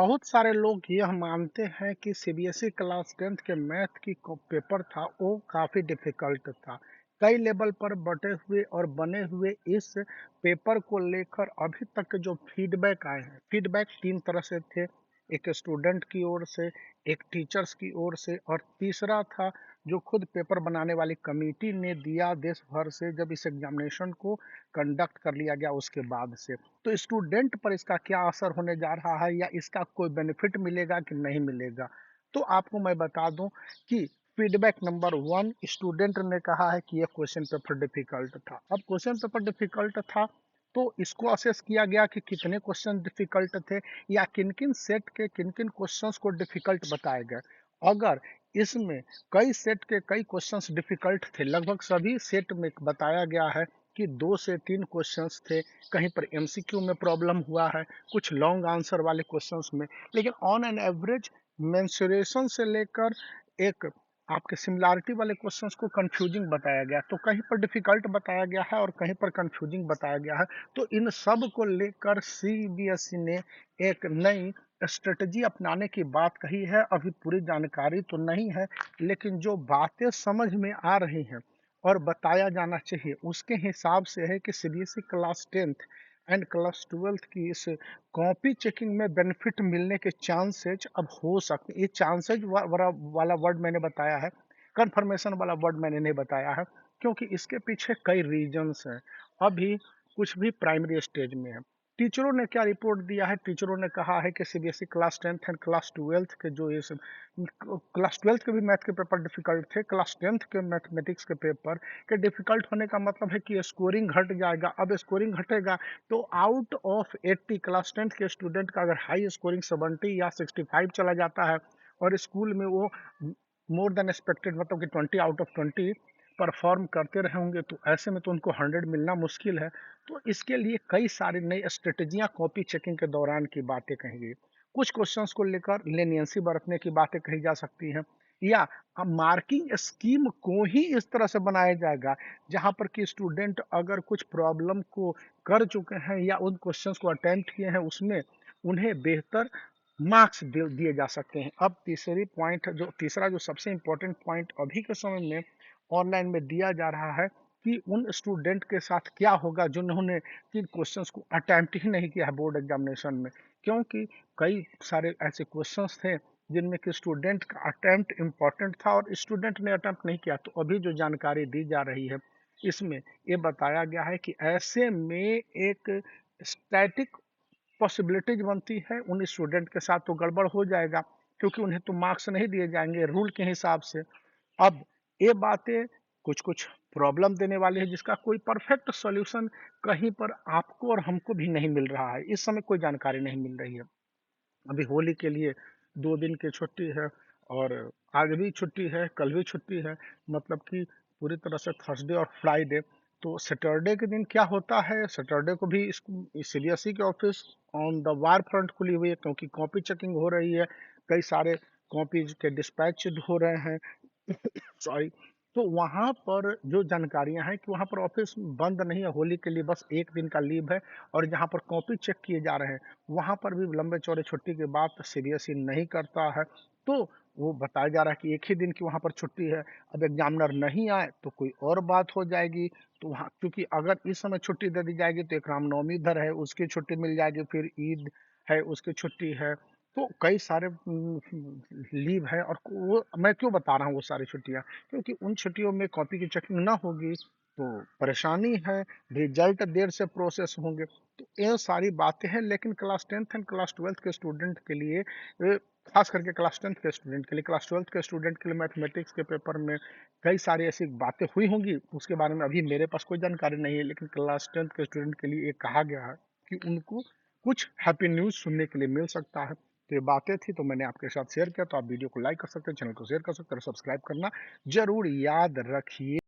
बहुत सारे लोग यह मानते हैं कि सीबीएसई क्लास 10th के मैथ की पेपर था वो काफ़ी डिफिकल्ट था। कई लेवल पर बटे हुए और बने हुए इस पेपर को लेकर अभी तक के जो फीडबैक आए हैं, फीडबैक 3 तरह से थे। एक स्टूडेंट की ओर से, एक टीचर्स की ओर से और तीसरा था जो खुद पेपर बनाने वाली कमेटी ने दिया देश भर से जब इस एग्जामिनेशन को कंडक्ट कर लिया गया उसके बाद से। तो स्टूडेंट पर इसका क्या असर होने जा रहा है या इसका कोई बेनिफिट मिलेगा कि नहीं मिलेगा? तो आपको मैं बता दूं कि फीडबैक नंबर 1 स्टूडेंट ने कहा है कि यह क्वेश्चन पेपर डिफिकल्ट था। अब क्वेश्चन पेपर डिफिकल्ट था तो इसको असेस किया गया कि कितने क्वेश्चन डिफिकल्ट थे या किन-किन सेट के किन-किन क्वेश्चंस को डिफिकल्ट बताए गए। अगर इसमें कई सेट के कई क्वेश्चंस डिफिकल्ट थे, लगभग सभी सेट में बताया गया है कि 2 से 3 क्वेश्चंस थे, कहीं पर एमसीक्यू में प्रॉब्लम हुआ है, कुछ लॉन्ग आंसर वाले क्वेश्चंस में, लेकिन ऑन एन एवरेज मेंसुरेशन से लेकर एक आपके सिमिलैरिटी वाले क्वेश्चंस को कंफ्यूजिंग बताया गया, तो कहीं पर डिफिकल्ट बताया गया है और कहीं पर कंफ्यूजिंग बताया गया है। तो इन सब को लेकर सीबीएसई ने एक नई स्ट्रेटजी अपनाने की बात कही है। अभी पूरी जानकारी तो नहीं है, लेकिन जो बातें समझ में आ रही हैं और बताया जाना चाहिए उसके हिसाब से है कि CBSE class 10th and class 12th की इस कॉपी चेकिंग में बेनिफिट मिलने के चांसेज अब हो सकते। ये चांसेज वाला वर्ड मैंने बताया है, कंफर्मेशन वाला वर्ड मैंने नहीं बताया है, क्योंकि इसके पीछे कई रीजंस हैं। अभी कुछ भी प्राइमरी स्टेज में है। टीचरों ने क्या रिपोर्ट दिया है? टीचरों ने कहा है कि CBSE class 10th and class 12th के जो इस क्लास 12th के भी मैथ के पेपर डिफिकल्ट थे, क्लास 10th के मैथमेटिक्स के पेपर के डिफिकल्ट होने का मतलब है कि स्कोरिंग घट जाएगा। अब स्कोरिंग घटेगा तो आउट ऑफ 80 क्लास 10th के स्टूडेंट का अगर हाई स्कोरिंग 70 या 65 चला जाता है और स्कूल में वो मोर देन एक्सपेक्टेड मतलब कि 20 आउट ऑफ 20 परफॉर्म करते रहे होंगे, तो ऐसे में तो उनको 100 मिलना मुश्किल है। तो इसके लिए कई सारी नई स्ट्रेटजियां कॉपी चेकिंग के दौरान की बातें कही गई। कुछ क्वेश्चंस को लेकर लेनियंसी बरतने की बातें कही जा सकती हैं, या मार्किंग स्कीम को ही इस तरह से बनाया जाएगा जहां पर कि स्टूडेंट अगर कुछ प्रॉब्लम को कर चुके हैं या उन क्वेश्चंस को अटेम्प्ट किए हैं उसमें उन्हें बेहतर मार्क्स दिए जा सकते हैं। अब तीसरा जो सबसे इम्पोर्टेंट पॉइंट अभी के समय में ऑनलाइन में दिया जा रहा है कि उन स्टूडेंट के साथ क्या होगा जिन्होंने किन क्वेश्चंस को अटेम्प्ट ही नहीं किया है बोर्ड एग्जामिनेशन में, क्योंकि कई सारे ऐसे क्वेश्चंस थे जिनमें कि स्टूडेंट का अटेम्प्ट इम्पॉर्टेंट था और स्टूडेंट ने अटेम्प्ट नहीं किया। तो अभी जो जानकारी दी जा रही है इसमें ये बताया गया है कि ऐसे में एक स्टैटिक पॉसिबिलिटीज बनती है उन स्टूडेंट के साथ, तो गड़बड़ हो जाएगा क्योंकि उन्हें तो मार्क्स नहीं दिए जाएंगे रूल के हिसाब से। अब ये बातें कुछ-कुछ प्रॉब्लम देने वाली है जिसका कोई परफेक्ट सॉल्यूशन कहीं पर आपको और हमको भी नहीं मिल रहा है। इस समय कोई जानकारी नहीं मिल रही है। अभी होली के लिए 2 दिन की छुट्टी है और आज भी छुट्टी है, कल भी छुट्टी है, मतलब कि पूरी तरह से थर्सडे और फ्राइडे। तो सैटरडे के दिन क्या होता है, सैटरडे को भी सीबीएसई के office on the war front खुली हुई है क्योंकि कॉपी चेकिंग हो रही है, कई सारे कॉपीज के डिस्पैच हो रहे हैं। सॉरी। तो वहाँ पर जो जानकारियाँ हैं कि वहाँ पर ऑफिस बंद नहीं है होली के लिए, बस 1 दिन का लीव है और जहाँ पर कॉपी चेक किए जा रहे हैं, वहाँ पर भी लंबे चौड़े छुट्टी के बाद सीबीएसई नहीं करता है। तो वो बताया जा रहा है कि एक ही दिन की वहाँ पर छुट्टी है। अब एग्जामिनर नहीं आए तो कोई और बात हो जाएगी। तो वहाँ क्योंकि अगर इस समय छुट्टी दे दी जाएगी तो एक रामनवमी इधर है, उसकी छुट्टी मिल जाएगी, फिर ईद है, उसकी छुट्टी है। तो कई सारे लीव है और वो मैं क्यों बता रहा हूँ वो सारी छुट्टियाँ, क्योंकि उन छुट्टियों में कॉपी की चेकिंग ना होगी तो परेशानी है, रिजल्ट देर से प्रोसेस होंगे। तो ये सारी बातें हैं, लेकिन class 10th and class 12th के स्टूडेंट के लिए खास करके क्लास 10th के स्टूडेंट के लिए, क्लास 12th के स्टूडेंट के लिए मैथमेटिक्स के पेपर में कई सारी ऐसी बातें हुई होंगी, उसके बारे में अभी मेरे पास कोई जानकारी नहीं है, लेकिन क्लास 10th के स्टूडेंट के लिए ये कहा गया है कि उनको कुछ हैप्पी न्यूज़ सुनने के लिए मिल सकता है। तो ये बातें थी तो मैंने आपके साथ शेयर किया, तो आप वीडियो को लाइक कर सकते हैं, चैनल को शेयर कर सकते हैं और सब्सक्राइब करना जरूर याद रखिए।